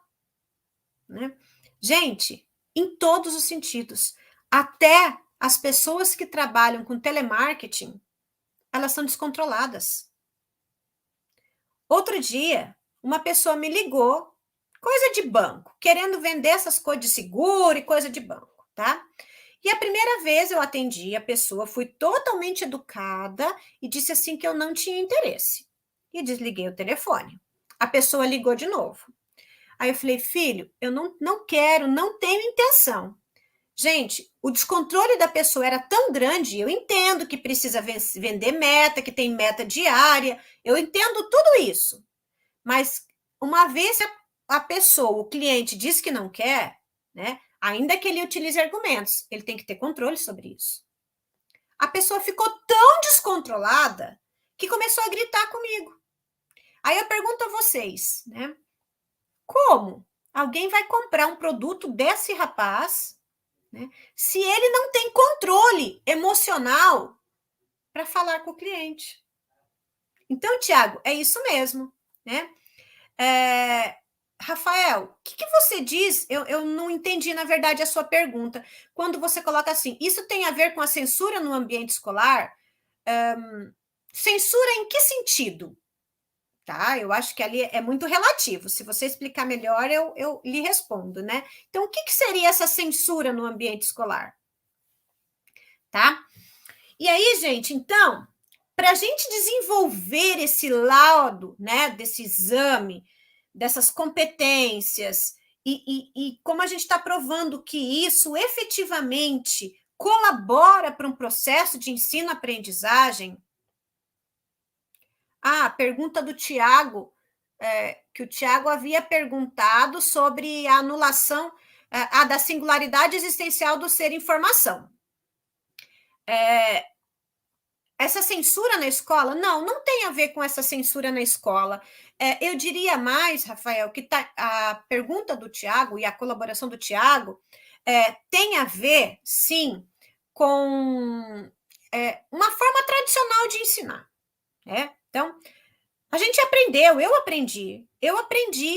né? Gente, em todos os sentidos. Até as pessoas que trabalham com telemarketing, elas são descontroladas. Outro dia, uma pessoa me ligou, coisa de banco, querendo vender essas coisas de seguro e coisa de banco, tá? E a primeira vez eu atendi a pessoa, fui totalmente educada e disse assim que eu não tinha interesse. E desliguei o telefone. A pessoa ligou de novo. Aí eu falei, filho, eu não quero, não tenho intenção. Gente, o descontrole da pessoa era tão grande, eu entendo que precisa vender meta, que tem meta diária, eu entendo tudo isso. Mas uma vez a pessoa, o cliente diz que não quer, né? Ainda que ele utilize argumentos, ele tem que ter controle sobre isso. A pessoa ficou tão descontrolada que começou a gritar comigo. Aí eu pergunto a vocês, né? Como alguém vai comprar um produto desse rapaz, né, se ele não tem controle emocional para falar com o cliente? Então, Tiago, é isso mesmo, né? Rafael, o que você diz? Eu não entendi, na verdade, a sua pergunta. Quando você coloca assim, isso tem a ver com a censura no ambiente escolar? Censura em que sentido? Tá? Eu acho que ali é muito relativo. Se você explicar melhor, eu lhe respondo, né? Então, o que seria essa censura no ambiente escolar? Tá? E aí, gente, então, para a gente desenvolver esse laudo, né, desse exame, dessas competências, e como a gente está provando que isso efetivamente colabora para um processo de ensino-aprendizagem. A pergunta do Tiago, que o Tiago havia perguntado sobre a anulação da singularidade existencial do ser informação. Essa censura na escola? Não tem a ver com essa censura na escola. Eu diria mais, Rafael, que a pergunta do Tiago e a colaboração do Tiago tem a ver, sim, com uma forma tradicional de ensinar. Então, a gente aprendeu, eu aprendi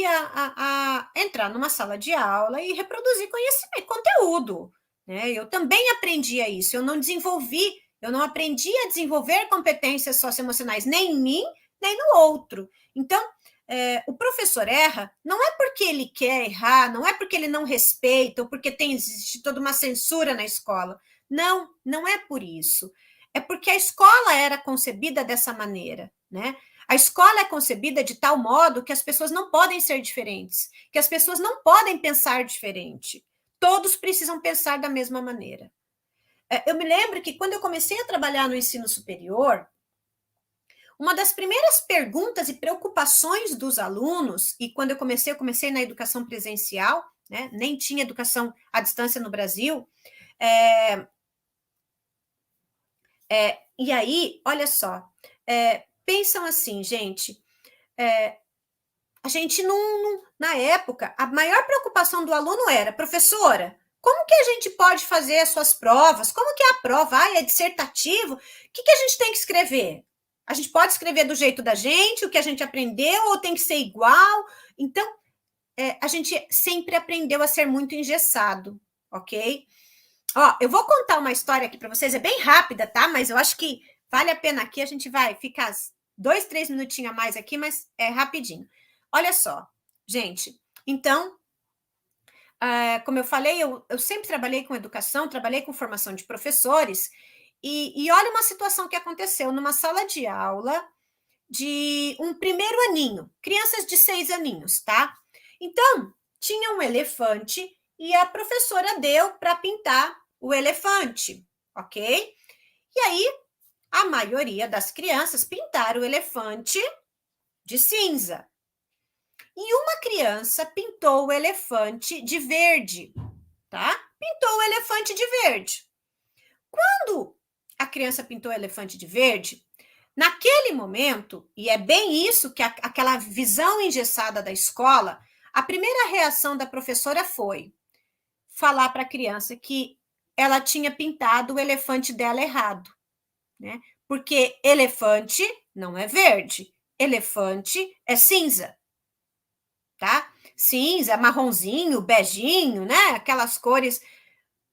a entrar numa sala de aula e reproduzir conhecimento, conteúdo. Né? Eu também aprendi a isso, eu não aprendi a desenvolver competências socioemocionais nem em mim, nem no outro. Então, o professor erra, não é porque ele quer errar, não é porque ele não respeita, ou porque existe toda uma censura na escola. Não é por isso. É porque a escola era concebida dessa maneira, né? A escola é concebida de tal modo que as pessoas não podem ser diferentes, que as pessoas não podem pensar diferente. Todos precisam pensar da mesma maneira. Eu me lembro que quando eu comecei a trabalhar no ensino superior, uma das primeiras perguntas e preocupações dos alunos, e quando eu comecei na educação presencial, né, nem tinha educação à distância no Brasil, e aí, olha só, pensam assim, gente, a gente na época, a maior preocupação do aluno era, professora, como que a gente pode fazer as suas provas? Como que é a prova? É dissertativo? O que a gente tem que escrever? A gente pode escrever do jeito da gente, o que a gente aprendeu, ou tem que ser igual? Então, a gente sempre aprendeu a ser muito engessado, ok? Ó, eu vou contar uma história aqui para vocês, é bem rápida, tá? Mas eu acho que vale a pena aqui, a gente vai ficar 2, 3 minutinhos a mais aqui, mas é rapidinho. Olha só, gente, então, como eu falei, eu sempre trabalhei com educação, trabalhei com formação de professores, e olha uma situação que aconteceu numa sala de aula de um primeiro aninho, crianças de 6 aninhos, tá? Então, tinha um elefante e a professora deu para pintar o elefante, ok? E aí, a maioria das crianças pintaram o elefante de cinza. E uma criança pintou o elefante de verde, tá? Pintou o elefante de verde. Quando a criança pintou o elefante de verde, naquele momento, e é bem isso que aquela visão engessada da escola, a primeira reação da professora foi falar para a criança que ela tinha pintado o elefante dela errado, né? Porque elefante não é verde, elefante é cinza, tá? Cinza, marronzinho, beijinho, né? Aquelas cores,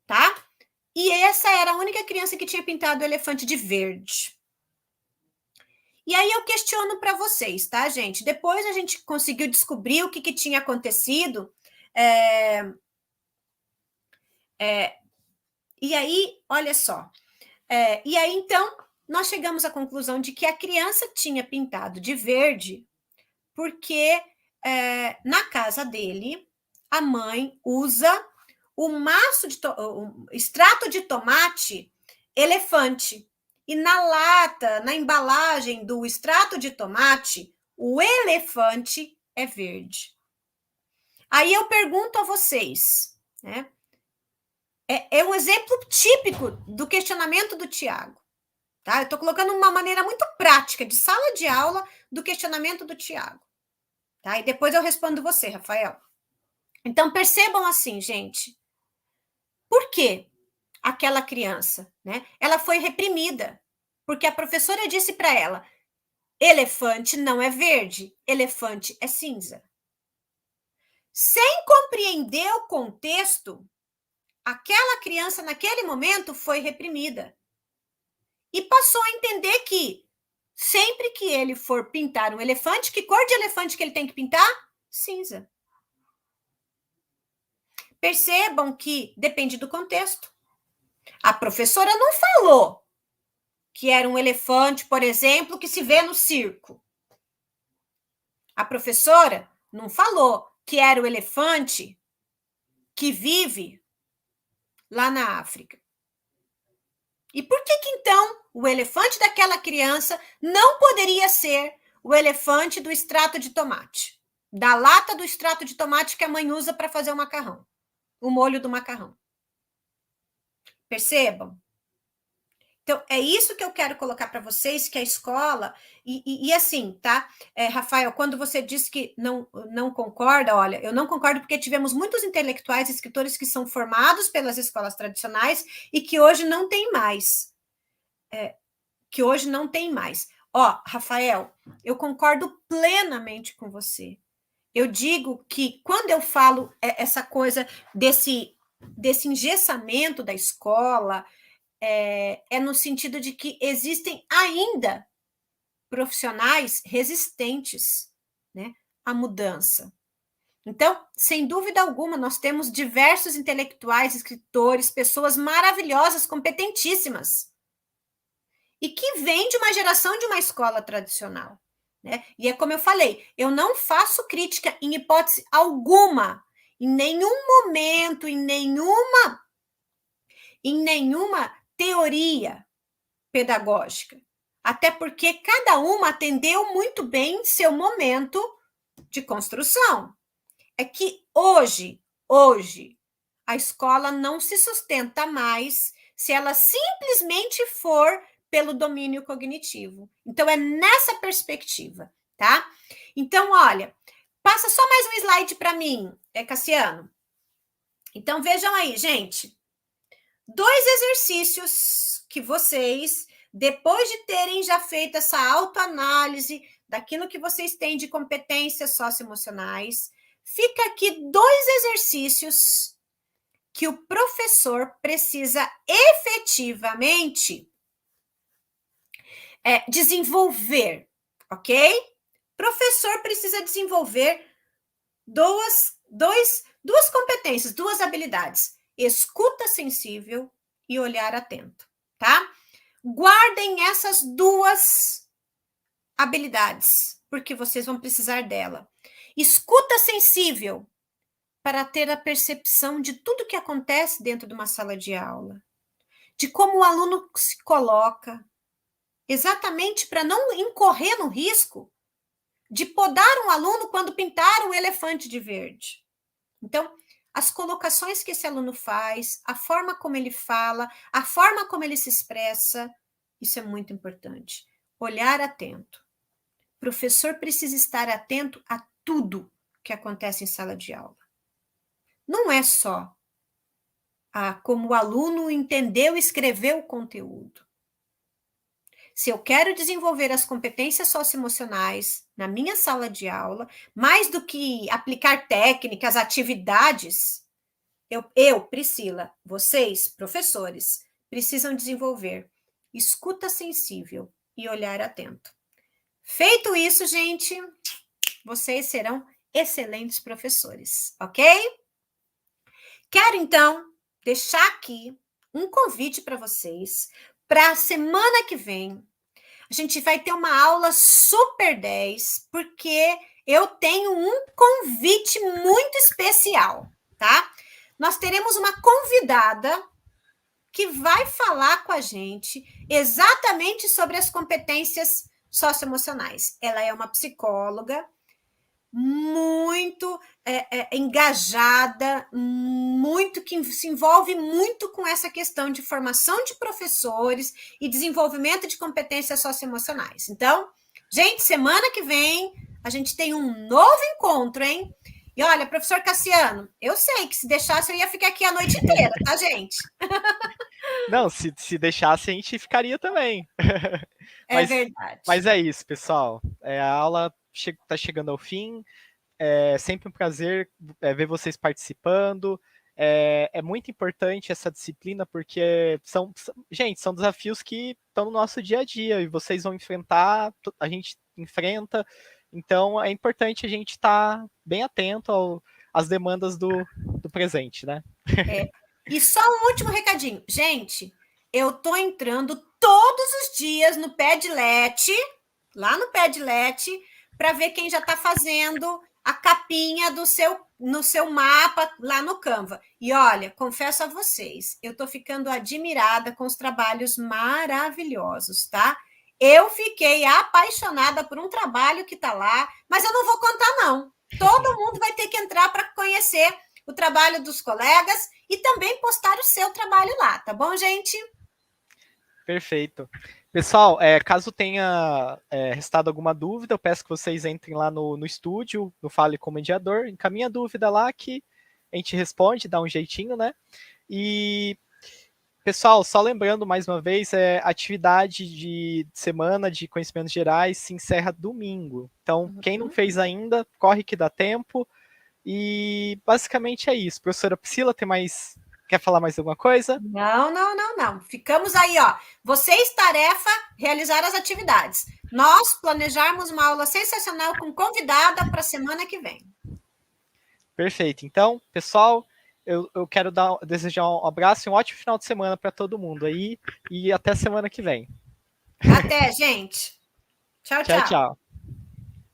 tá? E essa era a única criança que tinha pintado o elefante de verde. E aí eu questiono para vocês, tá, gente? Depois a gente conseguiu descobrir o que tinha acontecido. E aí, olha só. E aí, então, nós chegamos à conclusão de que a criança tinha pintado de verde porque na casa dele, a mãe usa o maço de o extrato de tomate elefante. E na lata, na embalagem do extrato de tomate, o elefante é verde. Aí eu pergunto a vocês, né? É um exemplo típico do questionamento do Tiago. Tá? Eu estou colocando uma maneira muito prática de sala de aula do questionamento do Tiago. Tá? E depois eu respondo você, Rafael. Então, percebam assim, gente. Por que aquela criança, né? Ela foi reprimida, porque a professora disse para ela: elefante não é verde, elefante é cinza. Sem compreender o contexto, aquela criança, naquele momento, foi reprimida. E passou a entender que, sempre que ele for pintar um elefante, que cor de elefante que ele tem que pintar? Cinza. Percebam que depende do contexto. A professora não falou que era um elefante, por exemplo, que se vê no circo. A professora não falou que era o elefante que vive lá na África. E por que então o elefante daquela criança não poderia ser o elefante do extrato de tomate? Da lata do extrato de tomate que a mãe usa para fazer o macarrão, o molho do macarrão. Percebam? Então, é isso que eu quero colocar para vocês, que a escola... E assim, tá? Rafael, quando você disse que não concorda, olha, eu não concordo porque tivemos muitos intelectuais e escritores que são formados pelas escolas tradicionais e que hoje não tem mais. Ó, Rafael, eu concordo plenamente com você. Eu digo que quando eu falo essa coisa desse engessamento da escola, é no sentido de que existem ainda profissionais resistentes, né, à mudança. Então, sem dúvida alguma, nós temos diversos intelectuais, escritores, pessoas maravilhosas, competentíssimas, e que vêm de uma geração de uma escola tradicional. Né? E é como eu falei, eu não faço crítica em hipótese alguma, em nenhum momento, em nenhuma teoria pedagógica. Até porque cada uma atendeu muito bem seu momento de construção. É que hoje, a escola não se sustenta mais se ela simplesmente for pelo domínio cognitivo. Então, é nessa perspectiva, tá? Então, olha, passa só mais um slide para mim, Cassiano. Então, vejam aí, gente. 2 exercícios que vocês, depois de terem já feito essa autoanálise daquilo que vocês têm de competências socioemocionais, fica aqui 2 exercícios que o professor precisa efetivamente desenvolver, ok? Professor precisa desenvolver duas competências, 2 habilidades: escuta sensível e olhar atento, tá? Guardem essas 2 habilidades, porque vocês vão precisar dela. Escuta sensível, para ter a percepção de tudo que acontece dentro de uma sala de aula, de como o aluno se coloca, exatamente para não incorrer no risco de podar um aluno quando pintaram um elefante de verde. Então, as colocações que esse aluno faz, a forma como ele fala, a forma como ele se expressa, isso é muito importante. Olhar atento. O professor precisa estar atento a tudo que acontece em sala de aula. Não é só como o aluno entendeu e escreveu o conteúdo. Se eu quero desenvolver as competências socioemocionais na minha sala de aula, mais do que aplicar técnicas, atividades, Priscila, vocês, professores, precisam desenvolver escuta sensível e olhar atento. Feito isso, gente, vocês serão excelentes professores, ok? Quero, então, deixar aqui um convite para vocês para a semana que vem. A gente vai ter uma aula super 10, porque eu tenho um convite muito especial, tá? Nós teremos uma convidada que vai falar com a gente exatamente sobre as competências socioemocionais. Ela é uma psicóloga muito engajada, muito que se envolve muito com essa questão de formação de professores e desenvolvimento de competências socioemocionais. Então, gente, semana que vem a gente tem um novo encontro, hein? E olha, professor Cassiano, eu sei que se deixasse eu ia ficar aqui a noite inteira, tá, gente? Não, se deixasse a gente ficaria também. É verdade. Mas é isso, pessoal. A aula está chegando ao fim. É sempre um prazer ver vocês participando. É muito importante essa disciplina, porque gente, são desafios que estão no nosso dia a dia e vocês vão enfrentar, a gente enfrenta. Então, é importante a gente estar bem atento às demandas do presente, né? E só um último recadinho. Gente, eu tô entrando todos os dias no Padlet, lá no Padlet, para ver quem já está fazendo a capinha no seu mapa lá no Canva. E olha, confesso a vocês, eu estou ficando admirada com os trabalhos maravilhosos, tá? Eu fiquei apaixonada por um trabalho que está lá, mas eu não vou contar, não. Todo mundo vai ter que entrar para conhecer o trabalho dos colegas e também postar o seu trabalho lá, tá bom, gente? Perfeito. Pessoal, caso tenha restado alguma dúvida, eu peço que vocês entrem lá no estúdio, no Fale com o Mediador, encaminha a dúvida lá que a gente responde, dá um jeitinho, né? E, pessoal, só lembrando mais uma vez, a atividade de semana de conhecimentos gerais se encerra domingo. Então, quem não fez ainda, corre que dá tempo. E basicamente é isso. Professora Priscila, quer falar mais alguma coisa? Não. Ficamos aí, ó. Vocês, tarefa, realizar as atividades. Nós planejarmos uma aula sensacional com convidada para a semana que vem. Perfeito. Então, pessoal, eu quero desejar um abraço e um ótimo final de semana para todo mundo aí. E até semana que vem. Até, gente. Tchau, tchau.